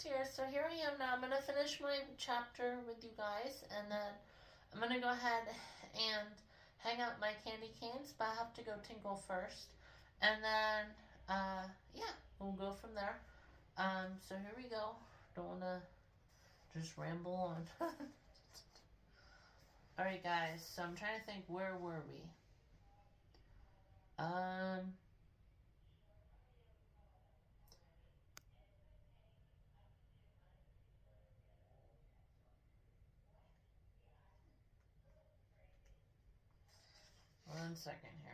here. So here I am now. I'm going to finish my chapter with you guys, and then I'm going to go ahead and hang out my candy canes, but I have to go tinkle first. And then, yeah, we'll go from there. So here we go. Don't want to just ramble on. Alright, guys, so I'm trying to think, where were we? One second here.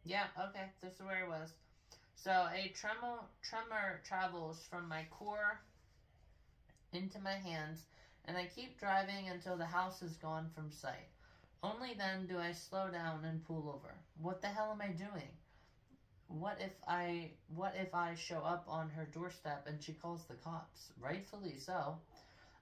Yeah, okay, this is where it was. So a tremor travels from my core into my hands, and I keep driving until the house is gone from sight. Only then do I slow down and pull over. What the hell am I doing? What if I show up on her doorstep and she calls the cops? Rightfully so.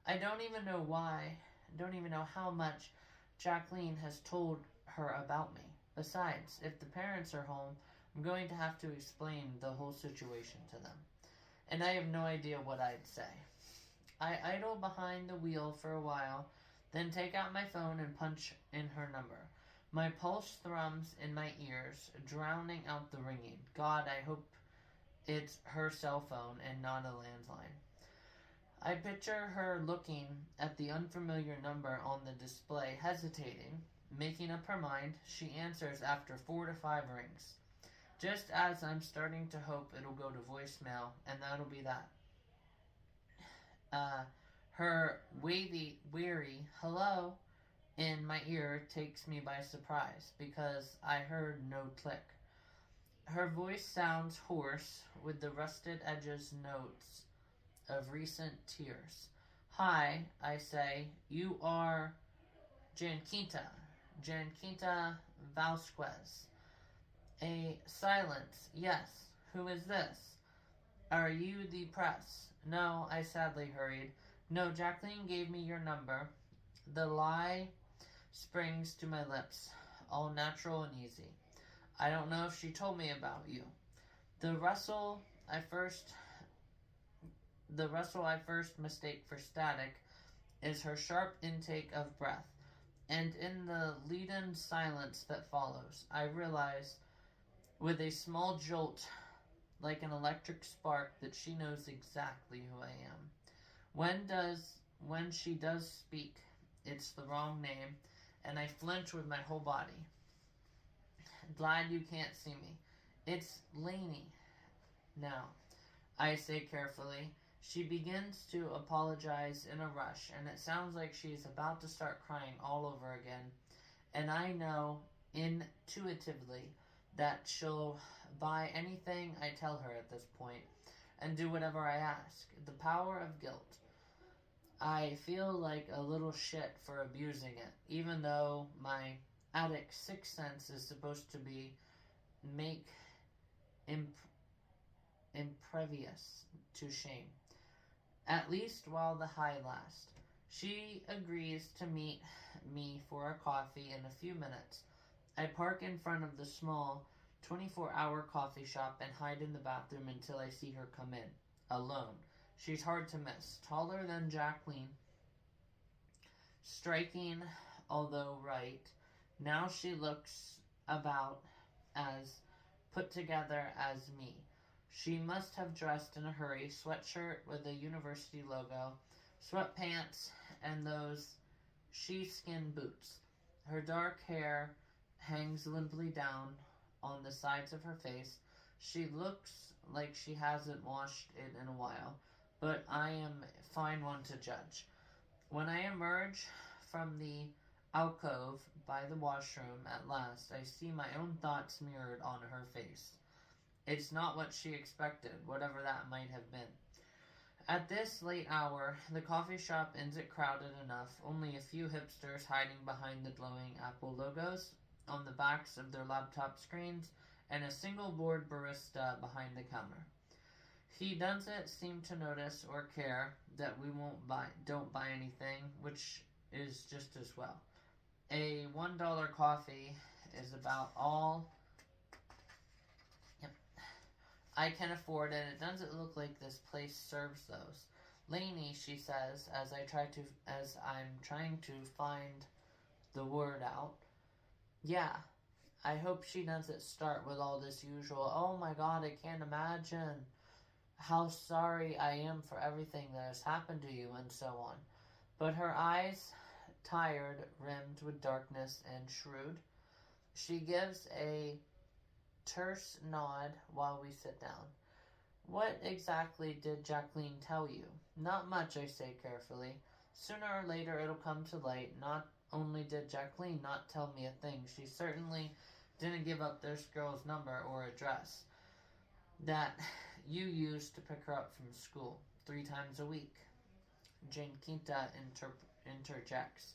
I don't even know why. Don't even know how much Jacqueline has told her about me. Besides, if the parents are home, I'm going to have to explain the whole situation to them. And I have no idea what I'd say. I idle behind the wheel for a while, then take out my phone and punch in her number. My pulse thrums in my ears, drowning out the ringing. God, I hope it's her cell phone and not a landline. I picture her looking at the unfamiliar number on the display, hesitating. Making up her mind, she answers after 4 to 5 rings. Just as I'm starting to hope it'll go to voicemail, and that'll be that. Her weary hello in my ear takes me by surprise, because I heard no click. Her voice sounds hoarse, with the rusted edges notes of recent tears. Hi, I say. You are Janquita Vasquez. A silence. Yes. Who is this? Are you the press? No, I sadly hurried. No, Jacqueline gave me your number. The lie springs to my lips, all natural and easy. I don't know if she told me about you. The rustle I first mistake for static is her sharp intake of breath. And in the leaden silence that follows, I realize, with a small jolt, like an electric spark, that she knows exactly who I am. When she does speak, it's the wrong name, and I flinch with my whole body. Glad you can't see me. It's Lainey. Now, I say carefully. She begins to apologize in a rush, and it sounds like she's about to start crying all over again. And I know intuitively that she'll buy anything I tell her at this point, and do whatever I ask. The power of guilt. I feel like a little shit for abusing it, even though my addict sixth sense is supposed to be make impervious to shame. At least while the high lasts. She agrees to meet me for a coffee in a few minutes. I park in front of the small 24-hour coffee shop and hide in the bathroom until I see her come in. Alone. She's hard to miss. Taller than Jacqueline. Striking, although right. Now she looks about as put together as me. She must have dressed in a hurry, sweatshirt with a university logo, sweatpants, and those sheepskin boots. Her dark hair hangs limply down on the sides of her face. She looks like she hasn't washed it in a while, but I am a fine one to judge. When I emerge from the alcove by the washroom at last, I see my own thoughts mirrored on her face. It's not what she expected, whatever that might have been. At this late hour, the coffee shop isn't crowded enough, only a few hipsters hiding behind the glowing Apple logos on the backs of their laptop screens, and a single-board barista behind the counter. He doesn't seem to notice or care that we don't buy anything, which is just as well. A $1 coffee is about all I can afford, and it doesn't look like this place serves those. Lainey, she says, as I'm trying to find the word out. Yeah, I hope she doesn't start with all this usual, oh my god, I can't imagine how sorry I am for everything that has happened to you, and so on. But her eyes, tired, rimmed with darkness and shrewd, she gives a terse nod while we sit down. What exactly did Jacqueline tell you? Not much, I say carefully. Sooner or later it'll come to light. Not only did Jacqueline not tell me a thing, she certainly didn't give up this girl's number or address that you used to pick her up from school 3 times a week. Jane Quinta interjects.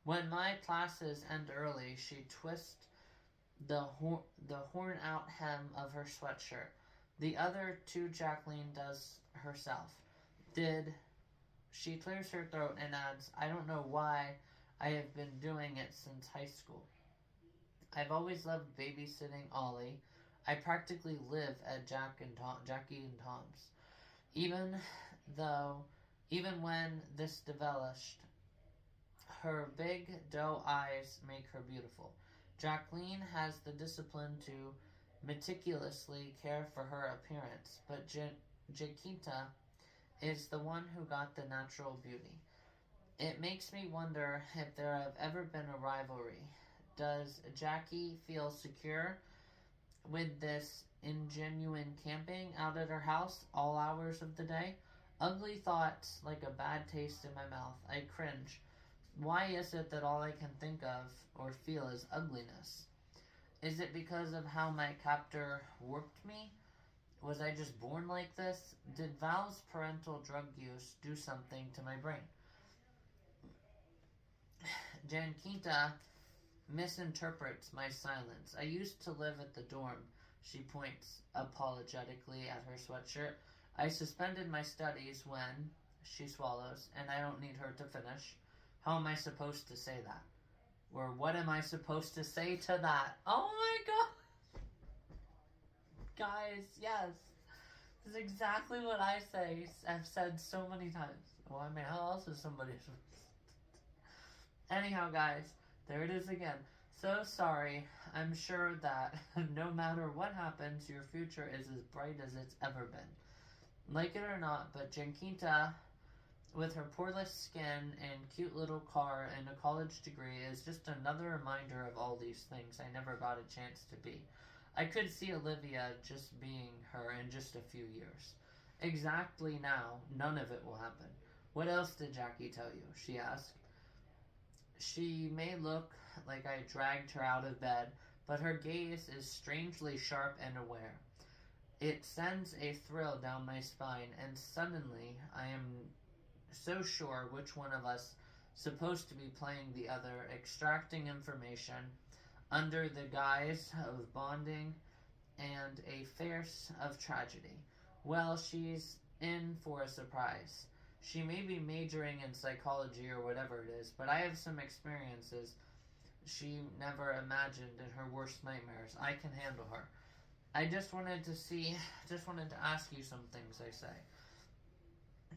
When my classes end early, she twists the horn-out hem of her sweatshirt. The other 2 Jacqueline does herself. She clears her throat and adds, I don't know why I have been doing it since high school. I've always loved babysitting Ollie. I practically live at Jackie and Tom's. Even when this developed, her big doe eyes make her beautiful. Jacqueline has the discipline to meticulously care for her appearance, but Jaquita is the one who got the natural beauty. It makes me wonder if there have ever been a rivalry. Does Jackie feel secure with this ingenuine camping out at her house all hours of the day? Ugly thoughts like a bad taste in my mouth. I cringe. Why is it that all I can think of or feel is ugliness? Is it because of how my captor warped me? Was I just born like this? Did Val's parental drug use do something to my brain? Janquita misinterprets my silence. I used to live at the dorm. She points apologetically at her sweatshirt. I suspended my studies when, she swallows, and I don't need her to finish. How am I supposed to say that? Or what am I supposed to say to that? Oh my god! Guys, yes. This is exactly what I say. I've said so many times. Well, I mean, how else is somebody supposed to... Anyhow, guys, there it is again. So sorry. I'm sure that no matter what happens, your future is as bright as it's ever been. Like it or not, but Janquita, with her poreless skin and cute little car and a college degree, is just another reminder of all these things I never got a chance to be. I could see Olivia just being her in just a few years. Exactly now, none of it will happen. What else did Jackie tell you? She asked. She may look like I dragged her out of bed, but her gaze is strangely sharp and aware. It sends a thrill down my spine, and suddenly I am so sure which one of us supposed to be playing the other, extracting information under the guise of bonding and a farce of tragedy. Well, she's in for a surprise. She may be majoring in psychology or whatever it is, but I have some experiences she never imagined in her worst nightmares. I can handle her. I just wanted to ask you some things, I say.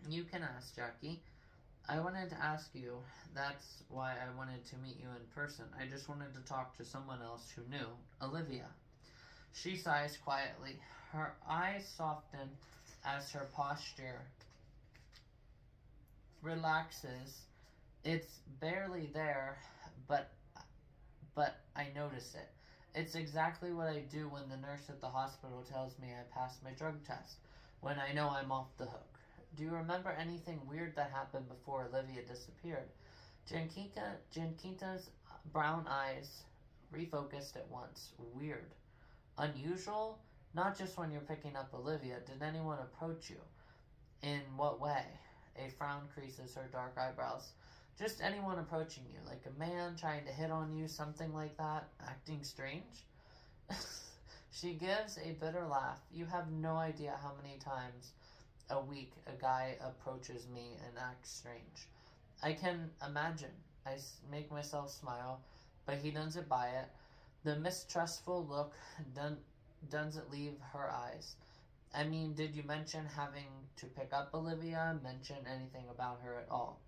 You can ask, Jackie. I wanted to ask you, that's why I wanted to meet you in person. I just wanted to talk to someone else who knew, Olivia. She sighs quietly. Her eyes soften as her posture relaxes. It's barely there, but I notice it. It's exactly what I do when the nurse at the hospital tells me I passed my drug test, when I know I'm off the hook. Do you remember anything weird that happened before Olivia disappeared? Janquita's brown eyes refocused at once. Weird. Unusual? Not just when you're picking up Olivia. Did anyone approach you? In what way? A frown creases her dark eyebrows. Just anyone approaching you, like a man trying to hit on you, something like that, acting strange? She gives a bitter laugh. You have no idea how many times a week a guy approaches me and acts strange. I can imagine. I make myself smile. but he doesn't buy it. The mistrustful look doesn't leave her eyes. I mean, did you mention having to pick up Olivia? Mention anything about her at all?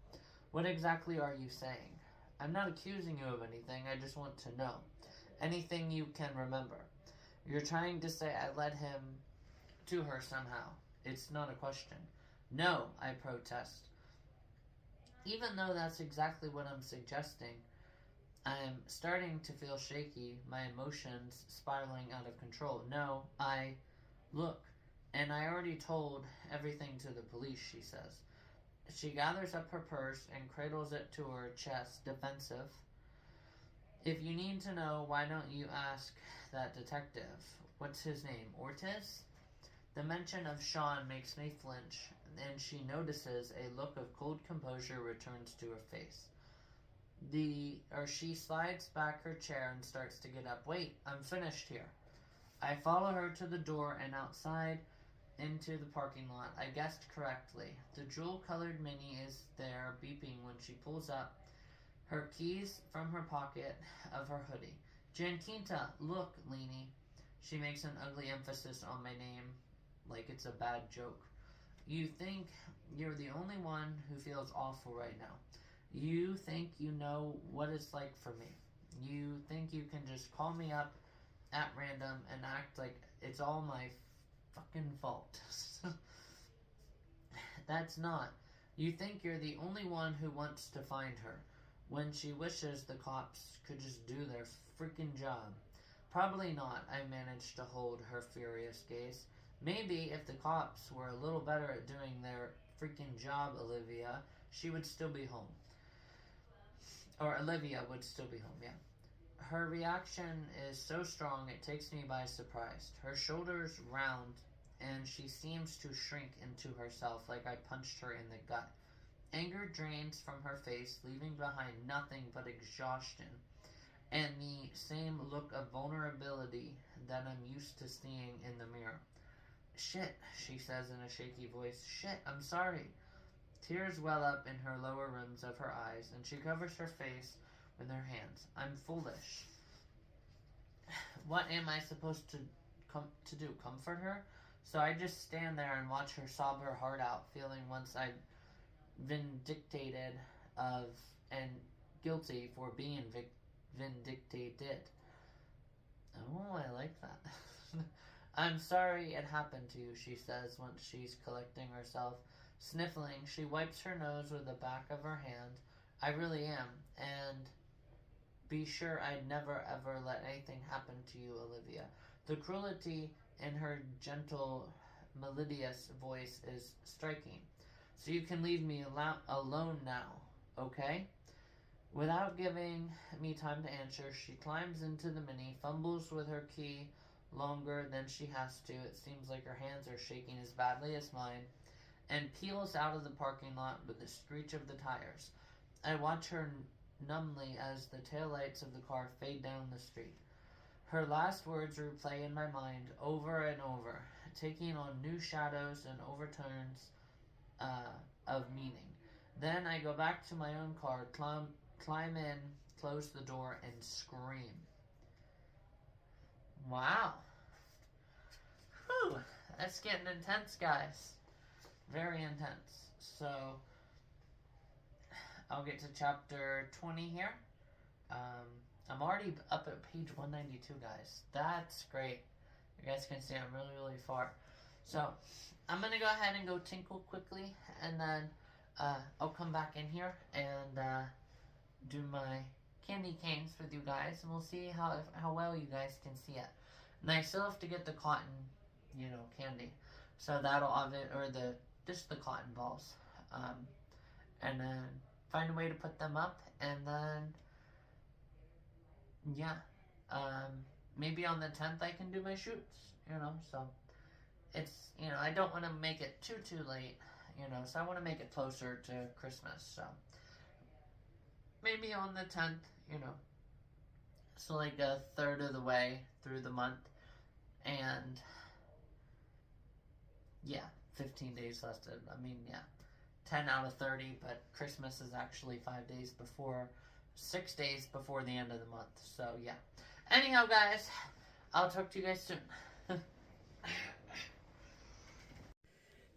What exactly are you saying? I'm not accusing you of anything, I just want to know. Anything you can remember. You're trying to say I led him to her somehow. It's not a question. No, I protest. Even though that's exactly what I'm suggesting, I'm starting to feel shaky, my emotions spiraling out of control. No, look, and I already told everything to the police, she says. She gathers up her purse and cradles it to her chest, defensive. If you need to know, why don't you ask that detective? What's his name? Ortiz? The mention of Sean makes me flinch, and she notices a look of cold composure returns to her face. She slides back her chair and starts to get up. Wait, I'm finished here. I follow her to the door and outside into the parking lot. I guessed correctly. The jewel-colored Mini is there, beeping when she pulls up her keys from her pocket of her hoodie. Janquita, look, Leanie. She makes an ugly emphasis on my name, like it's a bad joke. You think you're the only one who feels awful right now. You think you know what it's like for me. You think you can just call me up at random and act like it's all my fucking fault. That's not. You think you're the only one who wants to find her, when she wishes the cops could just do their freaking job. Probably not, I managed to hold her furious gaze. Maybe if the cops were a little better at doing their freaking job, Olivia, she would still be home. Or Olivia would still be home, yeah. Her reaction is so strong it takes me by surprise. Her shoulders round, and she seems to shrink into herself like I punched her in the gut. Anger drains from her face, leaving behind nothing but exhaustion and the same look of vulnerability that I'm used to seeing in the mirror. Shit, she says in a shaky voice. Shit, I'm sorry. Tears well up in her lower rims of her eyes, and she covers her face with her hands. I'm foolish. What am I supposed to do? Comfort her? So I just stand there and watch her sob her heart out, feeling once I've vindicated of and guilty for being vindicated. Oh, I like that. I'm sorry it happened to you, she says once she's collecting herself. Sniffling, she wipes her nose with the back of her hand. I really am, and be sure I'd never ever let anything happen to you, Olivia. The cruelty in her gentle, melodious voice is striking. So you can leave me alone now, okay? Without giving me time to answer, she climbs into the Mini, fumbles with her key longer than she has to. It seems like her hands are shaking as badly as mine, and peels out of the parking lot with the screech of the tires. I watch her numbly as the taillights of the car fade down the street. Her last words replay in my mind over and over, taking on new shadows and overturns of meaning. Then I go back to my own car, climb in, close the door, and scream. Wow. Whew. That's getting intense, guys. Very intense. So, I'll get to chapter 20 here. I'm already up at page 192, guys. That's great. You guys can see I'm really, really far. So, I'm going to go ahead and go tinkle quickly, and then I'll come back in here and do my candy canes with you guys, and we'll see how well you guys can see it. And I still have to get the cotton, candy. So that'll just the cotton balls. And then find a way to put them up, and then, yeah, maybe on the 10th I can do my shoots, so it's, I don't want to make it too late, so I want to make it closer to Christmas, so maybe on the 10th, so like a third of the way through the month, and yeah, 15 days left. 10 out of 30, but Christmas is actually 5 days before 6 days before the end of the month. So, yeah. Anyhow, guys, I'll talk to you guys soon.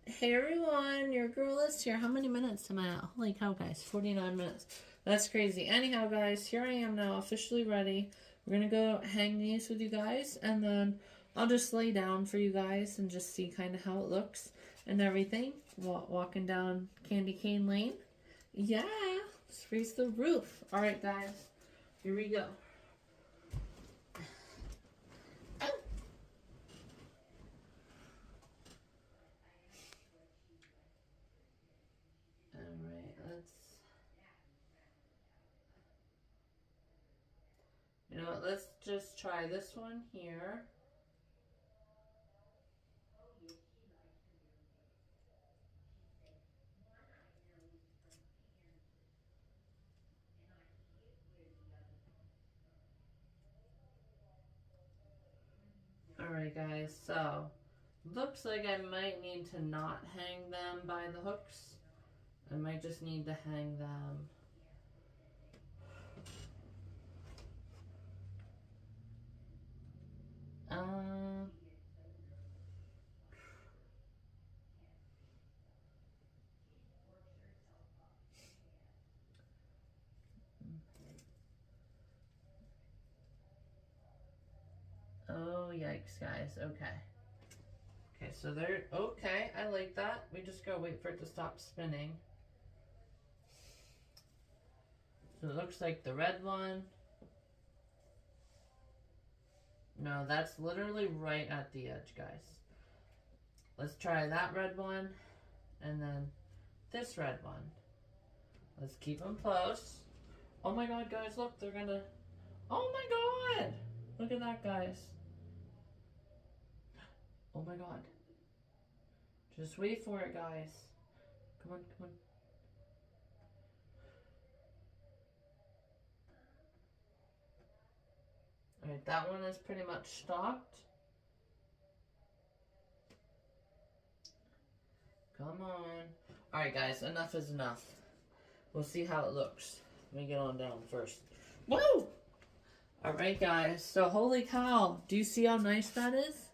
Hey, everyone. Your girl is here. How many minutes am I at? Holy cow, guys. 49 minutes. That's crazy. Anyhow, guys, here I am now, officially ready. We're going to go hang these with you guys, and then I'll just lay down for you guys and just see kind of how it looks and everything. Walking down Candy Cane Lane. Yeah, let's raise the roof. All right, guys, here we go. You know what, let's just try this one here. Alright guys, so looks like I might need to not hang them by the hooks. I might just need to hang them oh yikes guys, okay. Okay, so they're okay, I like that. We just gotta wait for it to stop spinning. So it looks like the red one. No, that's literally right at the edge, guys. Let's try that red one, and then this red one. Let's keep them close. Oh my god, guys, look, they're gonna... Oh my god! Look at that, guys. Oh my god. Just wait for it, guys. Come on, come on. Alright, that one is pretty much stopped. Come on. Alright, guys, enough is enough. We'll see how it looks. Let me get on down first. Woo! Alright, guys, so holy cow. Do you see how nice that is?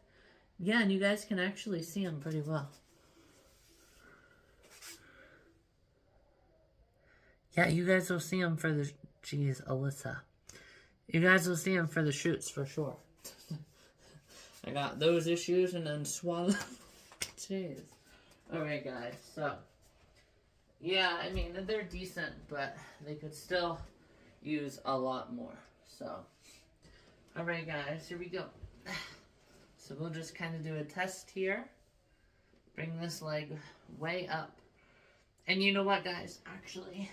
Yeah, and you guys can actually see them pretty well. Yeah, you guys will see them for the... Jeez, Alyssa. You guys will see them for the shoots for sure. I got those issues and then swallow. Jeez. Alright, guys, so. Yeah, I mean, they're decent, but they could still use a lot more. So. Alright, guys, here we go. So we'll just kind of do a test here. Bring this leg way up. And you know what, guys? Actually...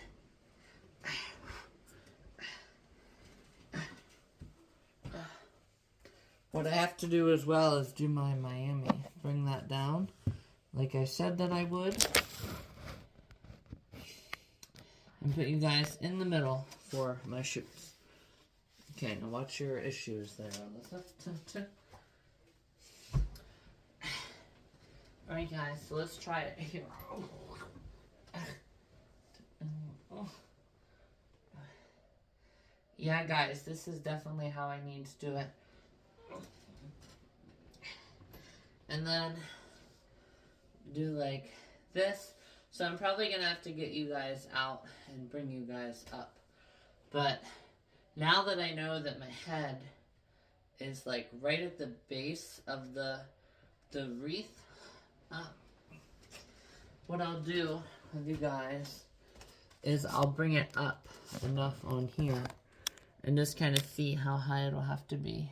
what I have to do as well is do my Miami. Bring that down, like I said that I would. And put you guys in the middle for my shoots. Okay, now watch your issues there, Alyssa. Alright guys, so let's try it here. Yeah guys, this is definitely how I need to do it. And then do like this. So I'm probably gonna have to get you guys out and bring you guys up. But now that I know that my head is like right at the base of the wreath, what I'll do with you guys is I'll bring it up enough on here and just kind of see how high it'll have to be.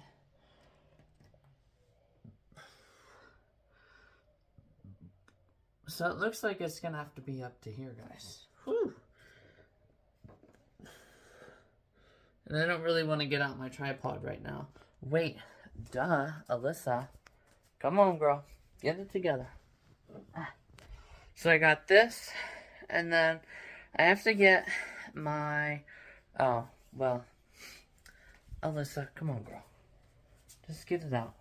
So it looks like it's gonna have to be up to here, guys. Whew. And I don't really want to get out my tripod right now. Wait, duh, Alyssa. Come on, girl. Get it together. So I got this, and then I have to get my... Oh, well. Alyssa, come on, girl. Just get it out.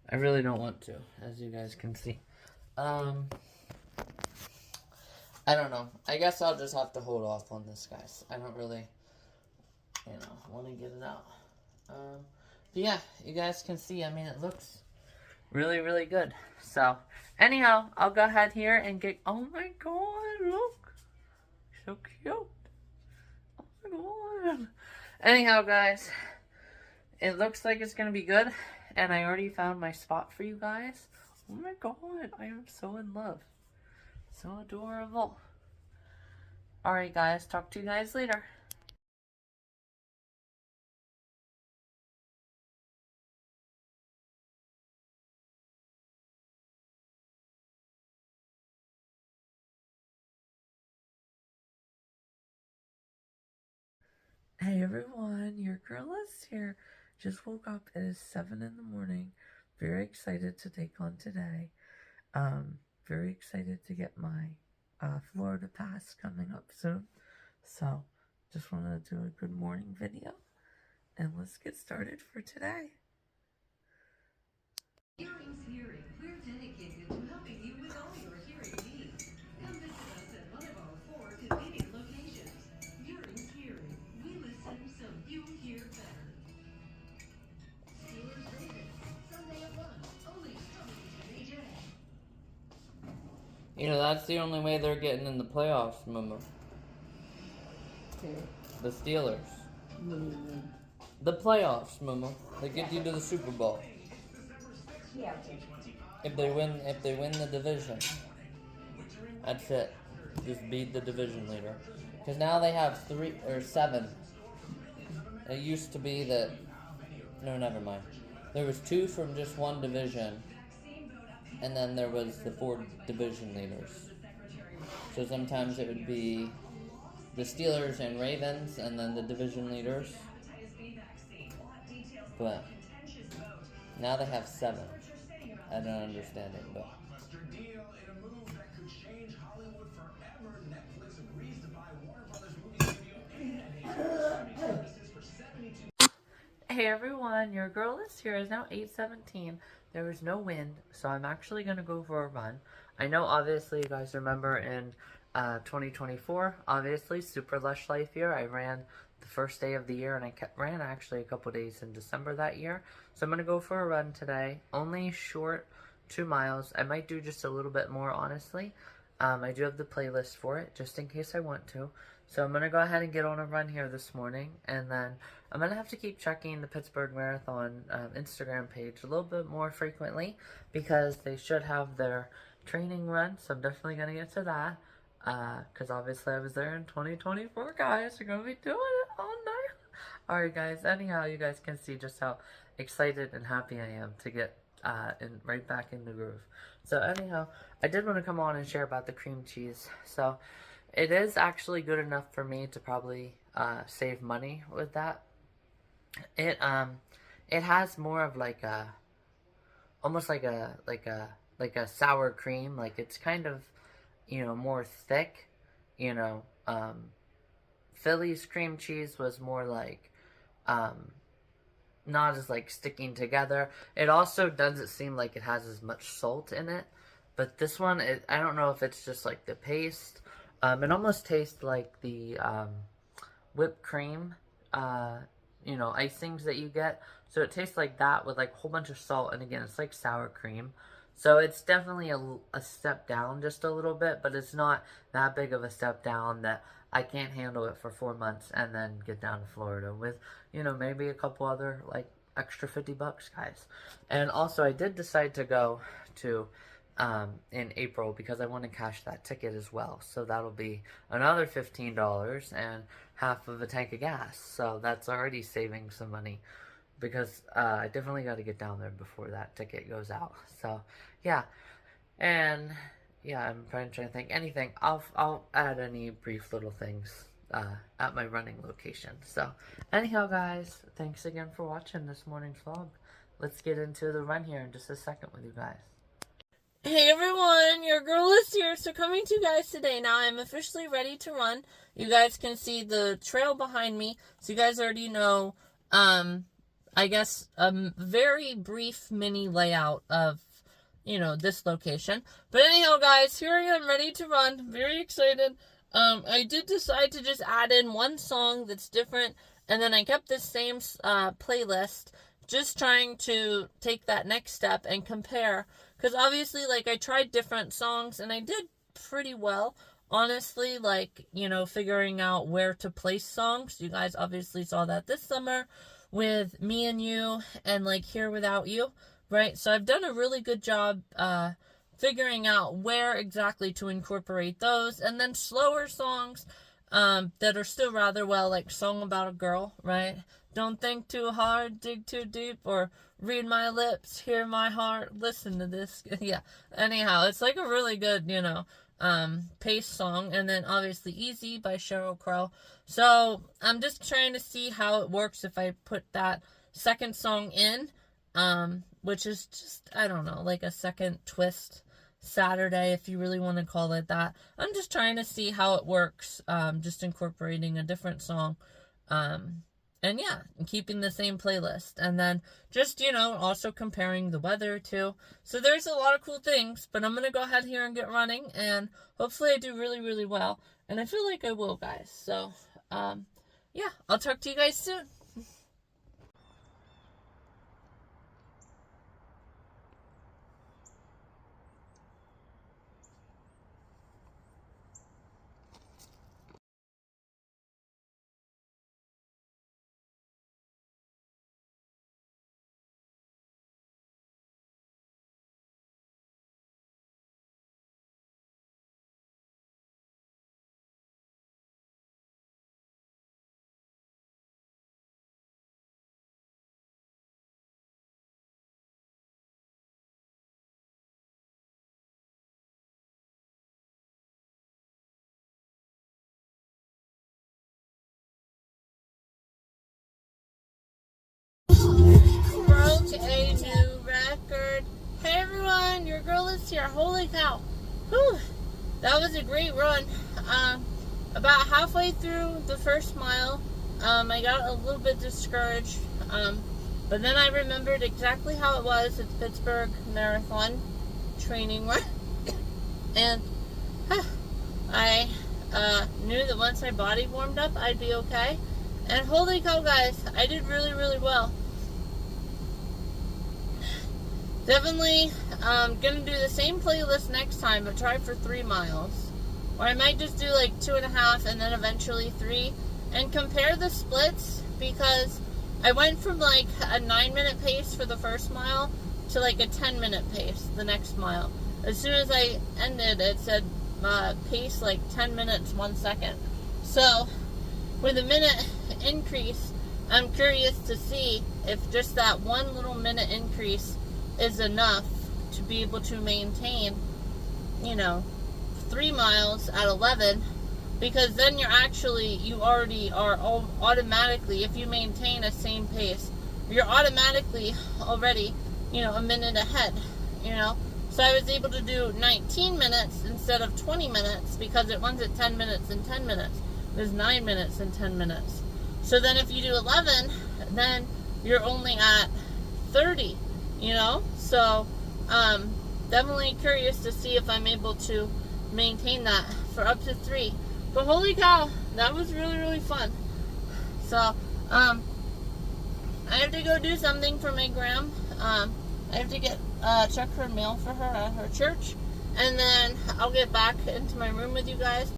I really don't want to, as you guys can see. I don't know. I guess I'll just have to hold off on this, guys. I don't really, want to get it out. But yeah, you guys can see, I mean, it looks really, really good. So, anyhow, I'll go ahead here and get, oh my god, look. So cute. Oh my god. Anyhow, guys, it looks like it's going to be good. And I already found my spot for you guys. Oh my god, I am so in love. So adorable. Alright guys, talk to you guys later. Hey everyone, your girl is here. Just woke up. It is 7 in the morning. Very excited to take on today. Very excited to get my Florida pass coming up soon. So, just wanted to do a good morning video. And let's get started for today. Hearings Hearing. We're dedicated to helping you with all your hearing needs. Come visit us at one of our 4 convenient locations. Hearings Hearing. We listen so you hear better. Steelers Ravens. Sunday at 1. Only coming to AJ. That's the only way they're getting in the playoffs, Mama. The Steelers. The playoffs, Mama. They get you to the Super Bowl. If they win the division. That's it. Just beat the division leader. Because now they have 3 or 7. It used to be that, no, never mind. There was 2 from just one division, and then there was the 4 division leaders. So sometimes it would be the Steelers and Ravens, and then the division leaders. But now they have 7. I don't understand it, but. Hey everyone, your girl is here. It's now 8:17. There is no wind, so I'm actually going to go for a run. I know obviously you guys remember in 2024, obviously, super lush life year. I ran the first day of the year, and I ran actually a couple days in December that year. So I'm going to go for a run today. Only short 2 miles. I might do just a little bit more, honestly. I do have the playlist for it, just in case I want to. So I'm going to go ahead and get on a run here this morning, and then I'm going to have to keep checking the Pittsburgh Marathon Instagram page a little bit more frequently, because they should have their training run, so I'm definitely going to get to that, because obviously I was there in 2024, guys. We're going to be doing it all night. Alright guys, anyhow, you guys can see just how excited and happy I am to get right back in the groove. So anyhow, I did want to come on and share about the cream cheese. So it is actually good enough for me to probably save money with that. It has more of like a, almost like a sour cream. Like it's kind of, more thick. Philly's cream cheese was more like not as like sticking together. It also doesn't seem like it has as much salt in it. But this one, I don't know if it's just like the paste. It almost tastes like the whipped cream, icings that you get. So it tastes like that with like a whole bunch of salt. And again, it's like sour cream. So it's definitely a step down just a little bit. But it's not that big of a step down that I can't handle it for 4 months and then get down to Florida with, maybe a couple other like extra $50, guys. And also I did decide to go to in April because I want to cash that ticket as well. So that'll be another $15 and half of a tank of gas. So that's already saving some money because I definitely got to get down there before that ticket goes out. So yeah, and yeah, I'm trying to think anything. I'll add any brief little things at my running location. So anyhow, guys, thanks again for watching this morning's vlog. Let's get into the run here in just a second with you guys. Hey everyone, your girl is here. So coming to you guys today. Now I'm officially ready to run. You guys can see the trail behind me. So you guys already know, I guess, a very brief mini layout of this location. But anyhow, guys, here I am ready to run. Very excited. I did decide to just add in one song that's different, and then I kept this same playlist, just trying to take that next step and compare. Because obviously, like, I tried different songs, and I did pretty well. Honestly, like, figuring out where to place songs. You guys obviously saw that this summer with Me and You and, like, Here Without You, right? So I've done a really good job figuring out where exactly to incorporate those. And then slower songs that are still rather well, like Song About a Girl, right? Don't think too hard, dig too deep, or read my lips, hear my heart, listen to this. Yeah, anyhow, it's like a really good, pace song. And then obviously Easy by Sheryl Crow. So I'm just trying to see how it works if I put that second song in, which is just, I don't know, like a second twist Saturday, if you really want to call it that. I'm just trying to see how it works, just incorporating a different song, and yeah, keeping the same playlist, and then just, also comparing the weather too. So there's a lot of cool things, but I'm gonna go ahead here and get running, and hopefully I do really, really well, and I feel like I will, guys. So yeah, I'll talk to you guys soon. Broke a new record. Hey everyone, your girl is here. Holy cow. Whew. That was a great run. About halfway through the first mile, I got a little bit discouraged. But then I remembered exactly how it was. It's Pittsburgh Marathon training run. And I knew that once my body warmed up, I'd be okay. And holy cow, guys, I did really, really well. Definitely gonna do the same playlist next time, but try for 3 miles. Or I might just do like 2.5 and then eventually 3. And compare the splits, because I went from like a 9-minute pace for the first mile to like a 10-minute pace the next mile. As soon as I ended, it said pace like 10 minutes, 1 second. So with a minute increase, I'm curious to see if just that 1 little minute increase is enough to be able to maintain, 3 miles at 11, because then you already are automatically, if you maintain a same pace, you're automatically already, a minute ahead, So I was able to do 19 minutes instead of 20 minutes, because it runs at 10 minutes and 10 minutes. It was 9 minutes and 10 minutes. So then if you do 11, then you're only at 30. So definitely curious to see if I'm able to maintain that for up to 3. But holy cow, that was really, really fun. So I have to go do something for my gram. I have to get check her mail for her at her church, and then I'll get back into my room with you guys.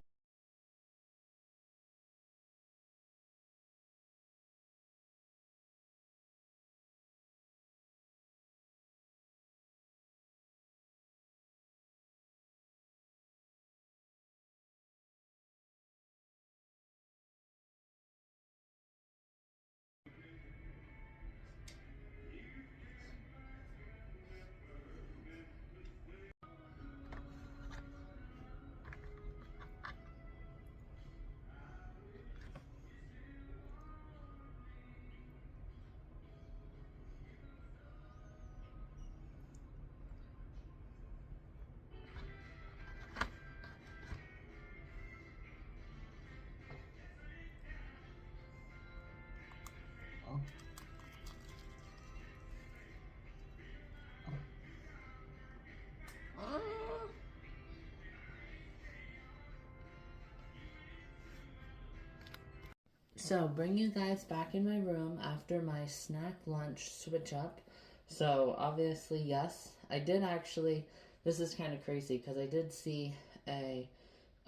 So, bring you guys back in my room after my snack lunch switch up. So, obviously, yes, I did actually, this is kind of crazy because I did see a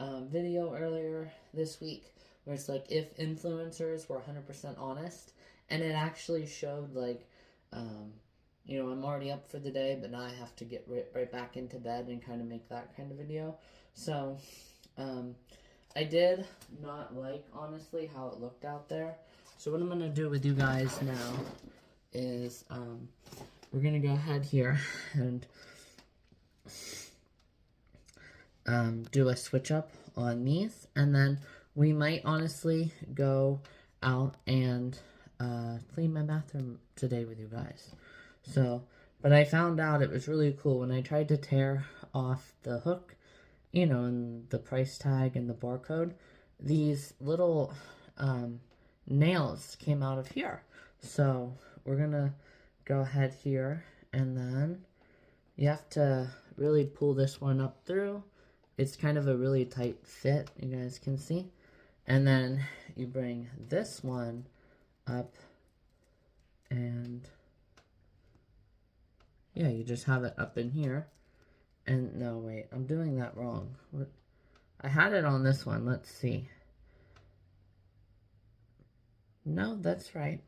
video earlier this week where it's like if influencers were 100% honest, and it actually showed like, you know, I'm already up for the day, but now I have to get right back into bed and kind of make that kind of video. So, I did not like, honestly, how it looked out there. So what I'm going to do with you guys now is we're going to go ahead here and do a switch up on these. And then we might honestly go out and clean my bathroom today with you guys. So, but I found out it was really cool when I tried to tear off the hook, you know, and the price tag and the barcode, these little nails came out of here. So we're gonna go ahead here, and then you have to really pull this one up through. It's kind of a really tight fit, you guys can see. And then you bring this one up, and yeah, you just have it up in here. And no, wait, I'm doing that wrong. What? I had it on this one. Let's see. No, that's right.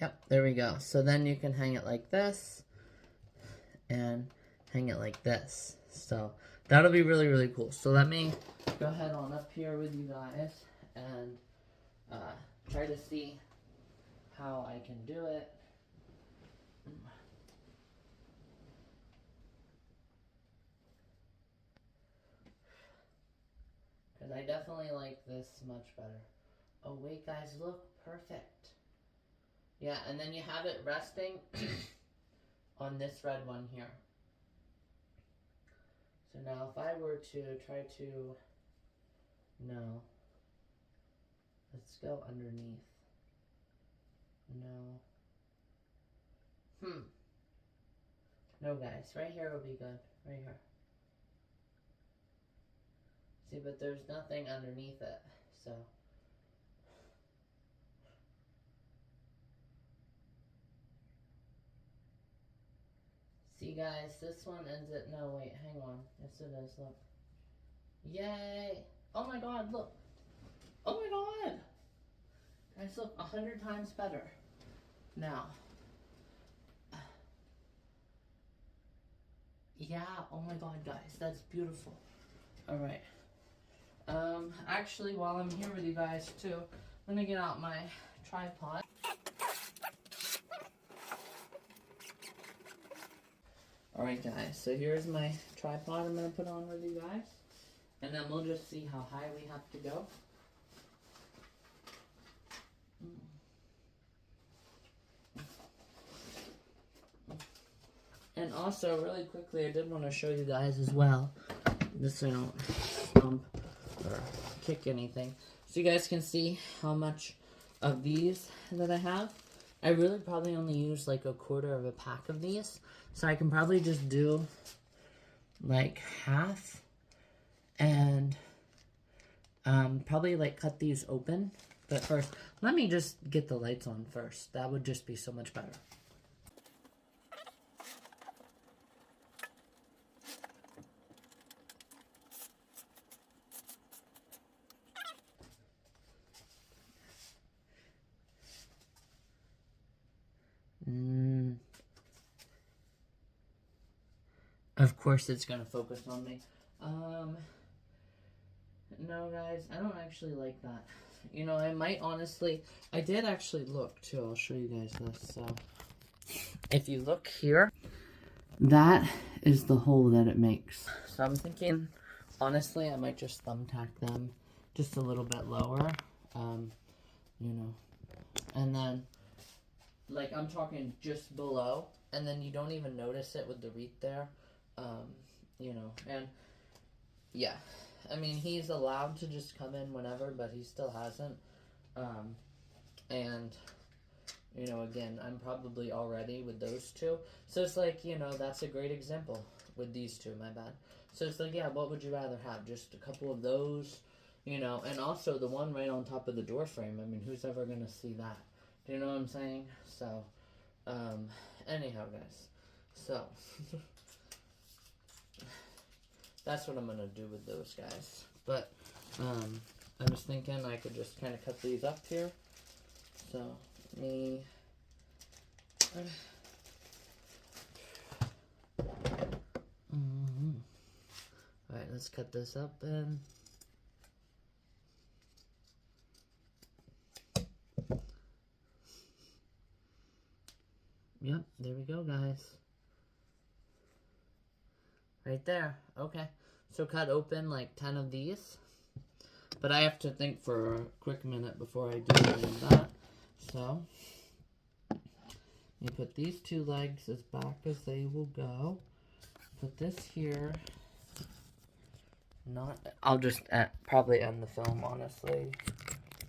Yep, there we go. So then you can hang it like this and hang it like this. So that'll be really, really cool. So let me go ahead on up here with you guys and try to see how I can do it. Because I definitely like this much better. Oh wait guys, look, perfect. Yeah, and then you have it resting on this red one here. So now if I were to try to, no, let's go underneath. No. No guys, right here will be good, right here. See, but there's nothing underneath it, so. See guys, this one ends at, no wait, hang on. Yes it is, look. Yay! Oh my god, look. Oh my god! Guys, look, 100 times better. Now. Yeah, oh my god guys, that's beautiful. Alright. Actually, while I'm here with you guys too, I'm gonna get out my tripod. Alright guys, so here's my tripod I'm gonna put on with you guys. And then we'll just see how high we have to go. And also, really quickly, I did want to show you guys as well, just so I don't stump or kick anything. So you guys can see how much of these that I have. I really probably only use like 1/4 of a pack of these. So I can probably just do like half and probably like cut these open. But first, let me just get the lights on first. That would just be so much better. Of course it's gonna focus on me. No guys, I don't actually like that. You know, I might honestly, I did actually look too. I'll show you guys this. So, if you look here, that is the hole that it makes. So I'm thinking, honestly, I might just thumbtack them just a little bit lower. You know, and then, like I'm talking just below, and then you don't even notice it with the wreath there. You know, and yeah, I mean, he's allowed to just come in whenever, but he still hasn't. And, you know, again, I'm probably already with those two. So it's like, you know, that's a great example with these two, my bad. So it's like, yeah, what would you rather have? Just a couple of those, you know, and also the one right on top of the door frame. I mean, who's ever going to see that? Do you know what I'm saying? So, anyhow, guys. So, that's what I'm going to do with those guys. But, I was thinking I could just kind of cut these up here. So, me... Alright, let's cut this up then. Yep, there we go, guys. Right there. Okay. So cut open like 10 of these. But I have to think for a quick minute before I do any of that. So, you put these two legs as back as they will go. Put this here. I'll just probably end the film, honestly.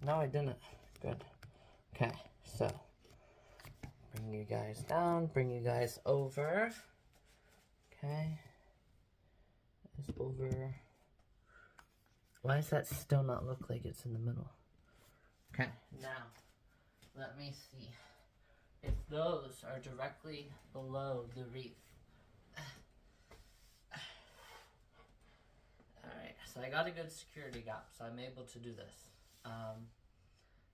No, I didn't. Good. Okay, so. Bring you guys down. Bring you guys over. Okay. It's over. Why does that still not look like it's in the middle? Okay, now, let me see if those are directly below the wreath. Alright, so I got a good security gap, so I'm able to do this.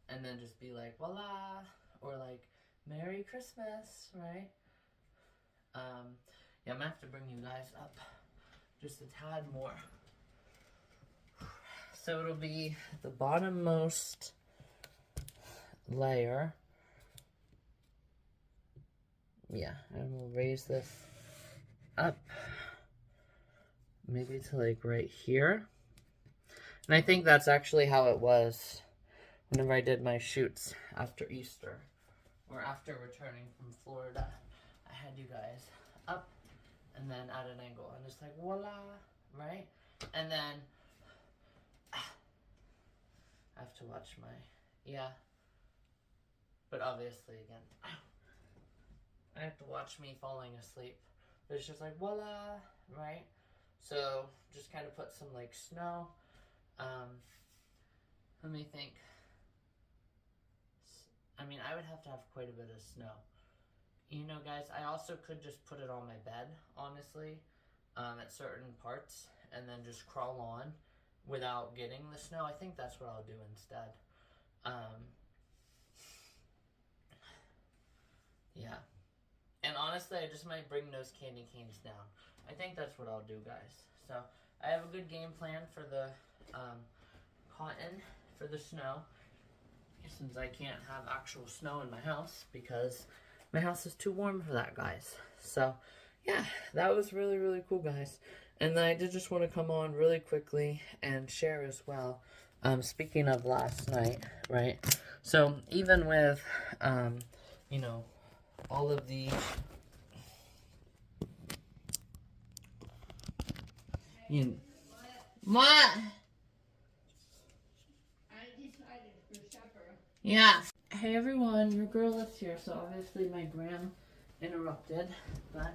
And then just be like, voila, or like, Merry Christmas, right? Yeah, I'm gonna have to bring you guys up just a tad more. So it'll be the bottommost layer. Yeah, and we'll raise this up. Maybe to like right here. And I think that's actually how it was whenever I did my shoots after Easter. Or after returning from Florida. I had you guys up and then at an angle. And it's like, voila, right? And then I have to watch my, yeah. But obviously, again, I have to watch me falling asleep. But it's just like, voila, right? So, just kind of put some, like, snow. Let me think. I mean, I would have to have quite a bit of snow. You know, guys, I also could just put it on my bed, honestly, at certain parts, and then just crawl on without getting the snow. I think that's what I'll do instead. Yeah. And honestly, I just might bring those candy canes down. I think that's what I'll do, guys. So, I have a good game plan for the cotton, for the snow. Since I can't have actual snow in my house because my house is too warm for that, guys. So, yeah, that was really, really cool, guys. And then I did just want to come on really quickly and share as well. Speaking of last night, right? So, even with, you know, all of the... What? Yeah. Hey everyone, your girl is here, so obviously my gram interrupted, but,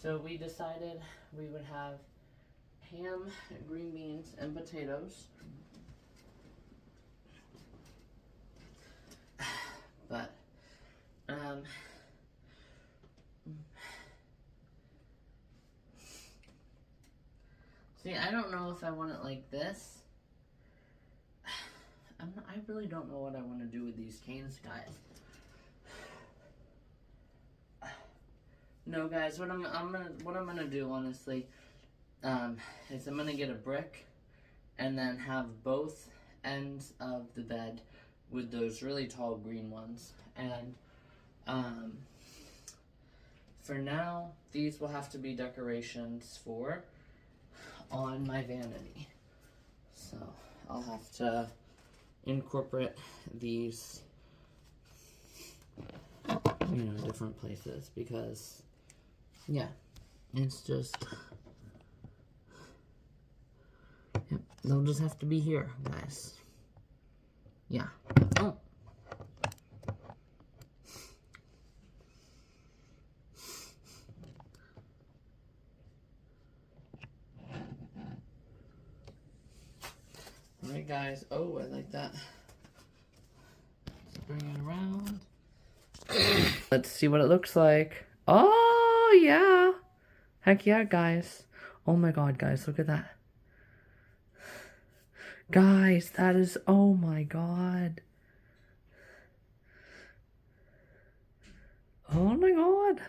so we decided we would have ham, green beans, and potatoes. But, see, I don't know if I want it like this. I really don't know what I want to do with these canes, guys. No, guys, what I'm gonna do, honestly, is I'm gonna get a brick and then have both ends of the bed with those really tall green ones. And for now, these will have to be decorations for on my vanity. So I'll have to incorporate these, you know, different places because, yeah, it's just, yep, they'll just have to be here, guys. Yeah. Oh. guys. Oh, I like that. Let's bring it around. Let's see what it looks like. Oh, yeah. Heck yeah, guys. Oh my god, guys, look at that. Guys, that is, oh my god. Oh my god.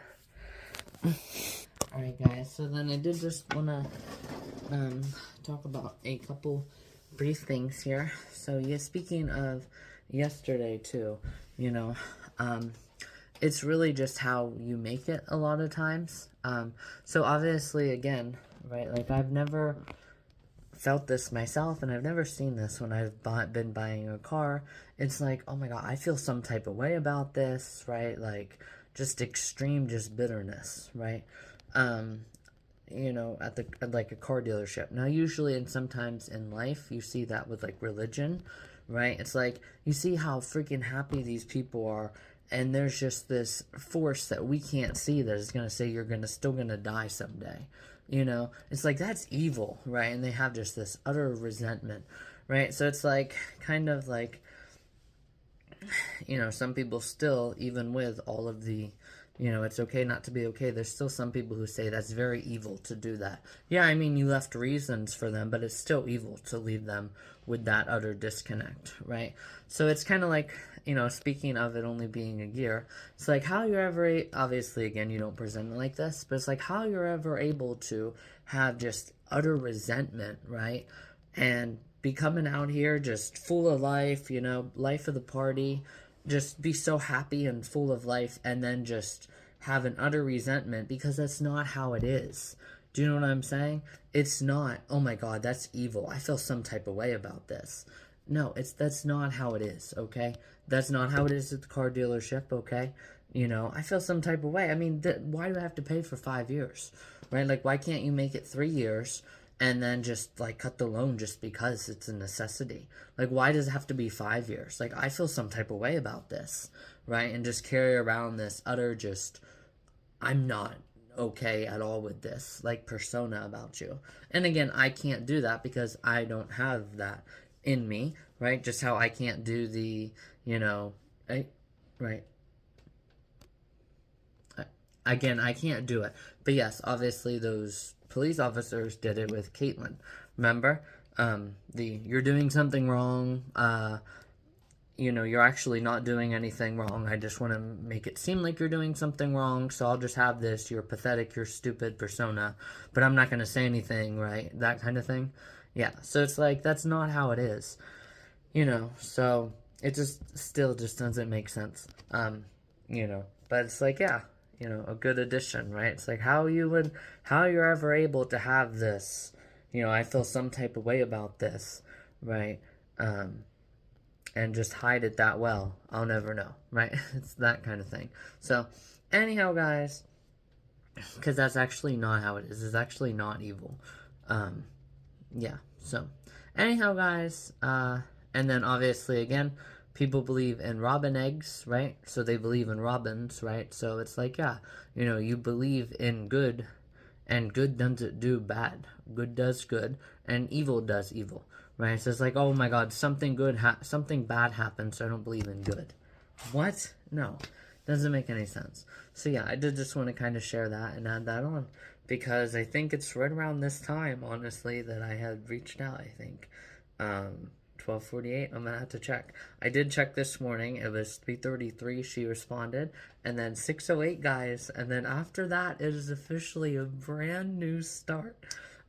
Alright, guys, so then I did just want to talk about a couple brief things here. So, yeah, speaking of yesterday, too, you know, it's really just how you make it a lot of times. So, obviously, again, right, like, I've never felt this myself, and I've never seen this when I've been buying a car. It's like, oh my god, I feel some type of way about this, right? Like, just extreme, just bitterness, right? You know, at like a car dealership. Now, usually and sometimes in life, you see that with like religion, right? It's like, you see how freaking happy these people are, and there's just this force that we can't see that is going to say you're still going to die someday. You know, it's like, that's evil, right? And they have just this utter resentment, right? So it's like, kind of like, you know, some people still, even with all of the, you know, it's okay not to be okay, there's still some people who say that's very evil to do that. Yeah, I mean, you left reasons for them, but it's still evil to leave them with that utter disconnect, right? So it's kind of like, you know, speaking of it only being a year, it's like how you're ever, obviously, again, you don't present it like this, but it's like how you're ever able to have just utter resentment, right? And be coming out here just full of life, you know, life of the party, just be so happy and full of life, and then just have an utter resentment, because that's not how it is. Do you know what I'm saying? It's not, oh my god, that's evil, I feel some type of way about this. No, that's not how it is, okay? That's not how it is at the car dealership, okay? You know, I feel some type of way. I mean, why do I have to pay for 5 years, right? Like, why can't you make it 3 years and then just, like, cut the loan just because it's a necessity? Like, why does it have to be 5 years? Like, I feel some type of way about this, right? And just carry around this utter just, I'm not okay at all with this, like, persona about you. And again, I can't do that because I don't have that in me, right? Just how I can't do the, you know, right? Again, I can't do it. But yes, obviously those police officers did it with Caitlin. Remember? You're doing something wrong, you know, you're actually not doing anything wrong. I just want to make it seem like you're doing something wrong, so I'll just have this, you're pathetic, you're stupid persona, but I'm not going to say anything, right? That kind of thing. Yeah, so it's like, that's not how it is, you know, so it just still just doesn't make sense, you know, but it's like, yeah, you know, a good addition, right? It's like how you're ever able to have this, you know, I feel some type of way about this, right? And just hide it that well, I'll never know, right? It's that kind of thing. So, anyhow, guys, because that's actually not how it is. It's actually not evil. Yeah, so, anyhow, guys, and then obviously, again, people believe in robin eggs, right? So they believe in robins, right? So it's like, yeah, you know, you believe in good, and good doesn't do bad. Good does good, and evil does evil, right? So it's like, oh my god, something bad happens, so I don't believe in good. What? No, doesn't make any sense. So yeah, I did just want to kind of share that and add that on, because I think it's right around this time, honestly, that I had reached out, I think. 12:48, I'm gonna have to check. I did check this morning, it was 3:33, she responded, and then 6:08, guys, and then after that, it is officially a brand new start.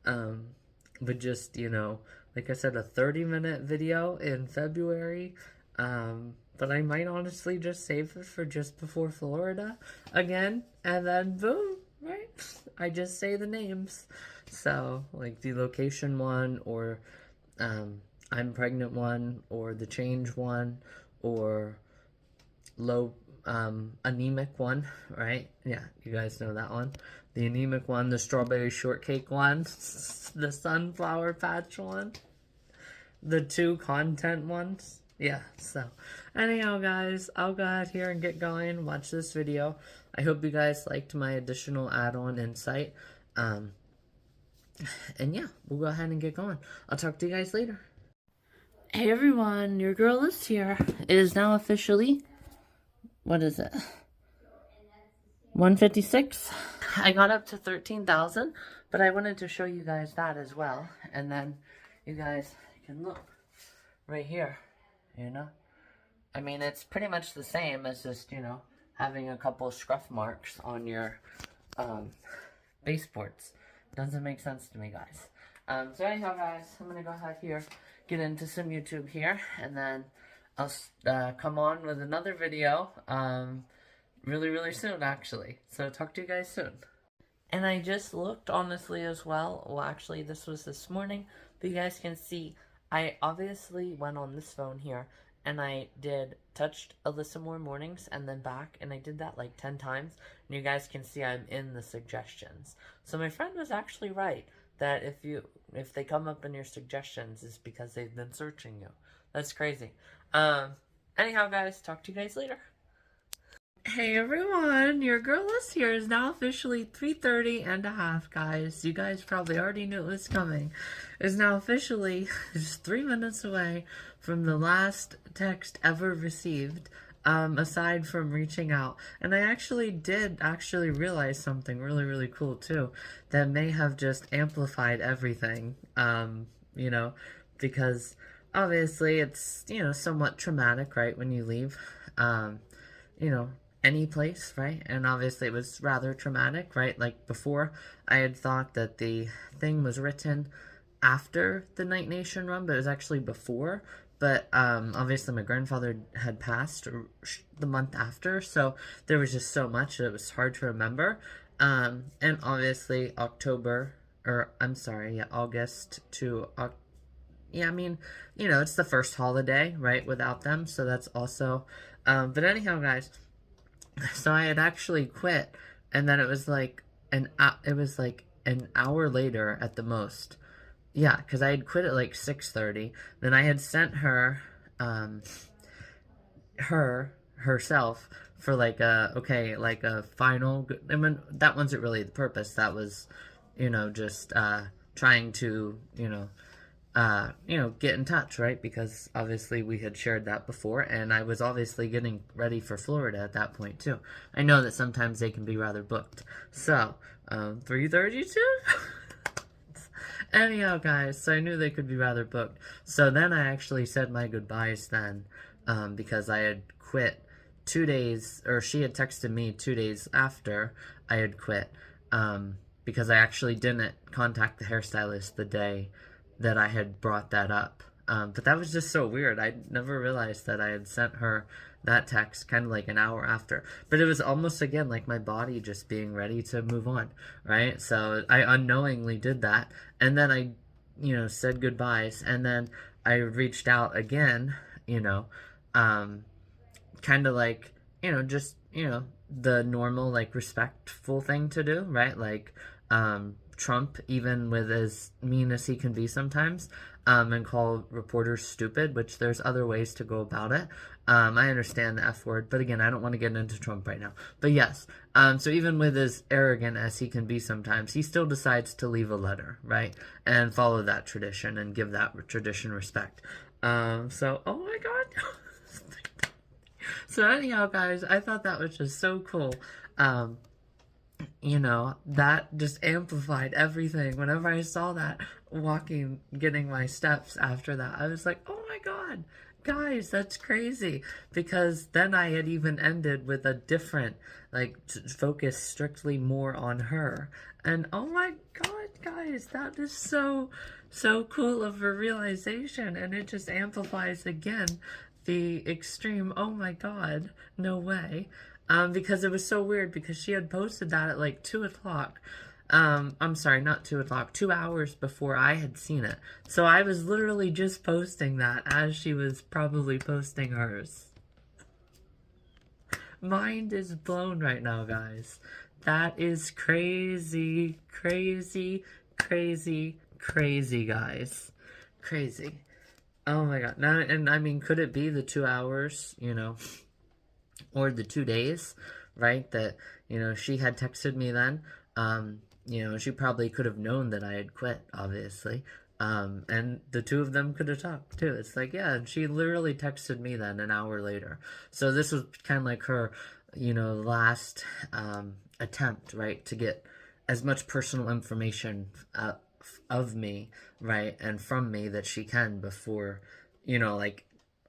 But just, you know, like I said, a 30-minute video in February, but I might honestly just save it for just before Florida again, and then boom, right? I just say the names. So, like the location one, or I'm pregnant one, or the change one, or low anemic one, right? Yeah, you guys know that one. The anemic one, the strawberry shortcake one, the sunflower patch one, the 2 content ones. Yeah, so anyhow, guys, I'll go ahead here and get going, watch this video. I hope you guys liked my additional add-on insight. And yeah, we'll go ahead and get going. I'll talk to you guys later. Hey everyone, your girl is here. It is now officially, what is it? 1:56. I got up to 13,000, but I wanted to show you guys that as well. And then you guys can look right here, you know? I mean, it's pretty much the same as just, you know, having a couple scruff marks on your baseboards. Doesn't make sense to me, guys. So anyhow, guys, I'm going to go ahead here, get into some YouTube here, and then I'll come on with another video really, really soon, actually. So talk to you guys soon. And I just looked, honestly, as well. Well, actually, this was this morning, but you guys can see I obviously went on this phone here, and I touched Alyssa Moore Mornings and then back, and I did that like 10 times, and you guys can see I'm in the suggestions. So my friend was actually right, that if they come up in your suggestions, it's because they've been searching you. That's crazy. Anyhow, guys, talk to you guys later. Hey everyone, your girl is here. It's now officially 3:30 and a half, guys. You guys probably already knew it was coming. It's now officially just 3 minutes away from the last text ever received, aside from reaching out. And I actually did realize something really, really cool too, that may have just amplified everything, you know, because obviously it's, you know, somewhat traumatic, right, when you leave, you know, any place, right? And obviously it was rather traumatic, right? Like before, I had thought that the thing was written after the Night Nation run, but it was actually before. But obviously my grandfather had passed the month after, so there was just so much that it was hard to remember. And obviously August to yeah, I mean, you know, it's the first holiday, right, without them, so that's also, but anyhow, guys, so I had actually quit, and then it was like an hour later at the most. Yeah, because I had quit at like 6:30. Then I had sent her, herself for like a final. I mean, that wasn't really the purpose. That was, you know, just trying to, get in touch, right? Because obviously we had shared that before, and I was obviously getting ready for Florida at that point too. I know that sometimes they can be rather booked. So, 3:32? Anyhow, guys, so I knew they could be rather booked. So then I actually said my goodbyes then, because I had quit 2 days, or she had texted me 2 days after I had quit, because I actually didn't contact the hairstylist the day that I had brought that up. But that was just so weird. I never realized that I had sent her that text kind of like an hour after. But it was almost, again, like my body just being ready to move on, right? So I unknowingly did that. And then I, said goodbyes. And then I reached out again, kind of like, just, the normal, like, respectful thing to do, right? Like, Trump, even with as mean as he can be sometimes, and call reporters stupid, which there's other ways to go about it. I understand the F word, but again, I don't want to get into Trump right now. But yes, so even with as arrogant as he can be sometimes, he still decides to leave a letter, right? And follow that tradition and give that tradition respect. So, oh my god. So anyhow, guys, I thought that was just so cool. That just amplified everything. Whenever I saw that getting my steps after that, I was like, oh my god, guys, that's crazy. Because then I had even ended with a different, focus strictly more on her. And oh my god, guys, that is so cool of a realization. And it just amplifies again the extreme, oh my god, no way. Because it was so weird, because she had posted that at like 2 o'clock. I'm sorry, not 2 o'clock, 2 hours before I had seen it. So I was literally just posting that as she was probably posting hers. Mind is blown right now, guys. That is crazy, crazy, crazy, crazy, guys. Crazy. Oh my god. Now, and I mean, could it be the 2 hours, or the 2 days, right, that, she had texted me then? She probably could have known that I had quit, obviously, And the two of them could have talked too. It's like, yeah, and she literally texted me then an hour later. So this was kind of like her, last attempt, right, to get as much personal information of me, right, and from me that she can before, like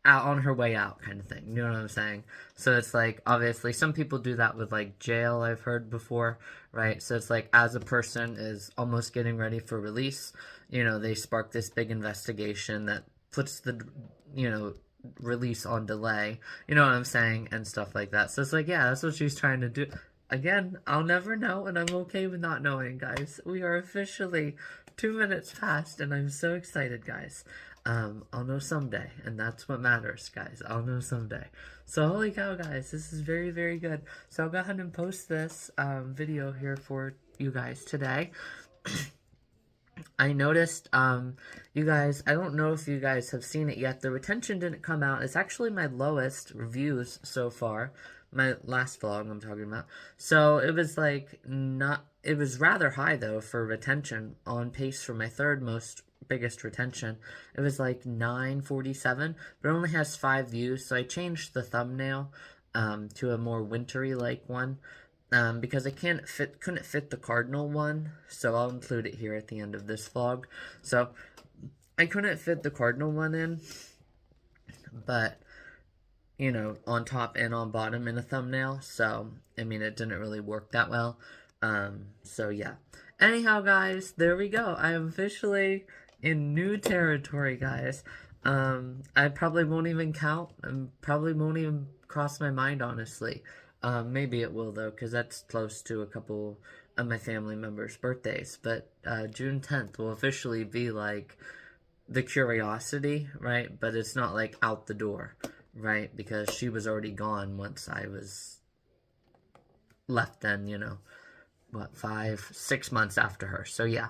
out on her way out kind of thing. You know what I'm saying? So it's like, obviously, some people do that with like jail, I've heard before, right? So it's like, as a person is almost getting ready for release, they spark this big investigation that puts the, release on delay, you know what I'm saying, and stuff like that. So it's like, yeah, that's what she's trying to do. Again, I'll never know, and I'm okay with not knowing, guys. We are officially 2 minutes past, and I'm so excited, guys. I'll know someday, and that's what matters, guys. I'll know someday. So, holy cow, guys, this is very, very good. So, I'll go ahead and post this video here for you guys today. I noticed, you guys, I don't know if you guys have seen it yet. The retention didn't come out. It's actually my lowest reviews so far. My last vlog I'm talking about. So, it was like, it was rather high, though, for retention, on pace for my third most biggest retention. It was like 947, but it only has 5 views, so I changed the thumbnail to a more wintry like one because I couldn't fit the cardinal one, so I'll include it here at the end of this vlog. So I couldn't fit the cardinal one in, but on top and on bottom in a thumbnail, so I mean, it didn't really work that well. So yeah, anyhow, guys, there we go. I am officially in new territory, guys. I probably won't even count, and probably won't even cross my mind, honestly. Maybe it will, though, because that's close to a couple of my family members' birthdays. But June 10th will officially be like the curiosity, right? But it's not like out the door, right? Because she was already gone once I was left then, what, 5-6 months after her. So yeah,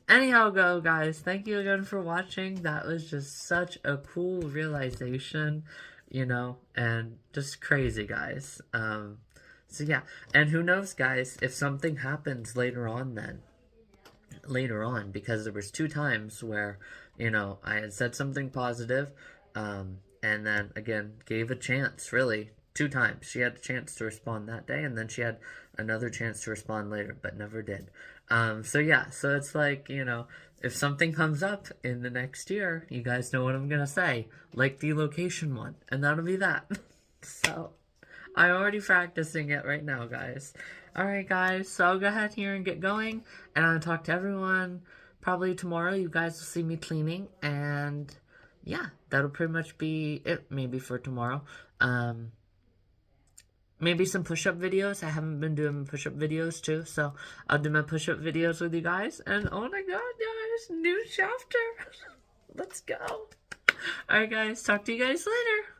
anyhow, guys, thank you again for watching. That was just such a cool realization, and just crazy, guys. So yeah, and who knows, guys, if something happens later on, because there was 2 times where, I had said something positive, and then again gave a chance, really. 2 times. She had a chance to respond that day, and then she had another chance to respond later, but never did. So yeah, so it's like, if something comes up in the next year, you guys know what I'm gonna say. Like the location one, and that'll be that. So, I'm already practicing it right now, guys. Alright, guys, so I'll go ahead here and get going, and I'll talk to everyone probably tomorrow. You guys will see me cleaning, and yeah, that'll pretty much be it, maybe, for tomorrow. Maybe some push-up videos. I haven't been doing push-up videos too, so I'll do my push-up videos with you guys. And oh my god, guys, new chapter. Let's go. Alright, guys, talk to you guys later.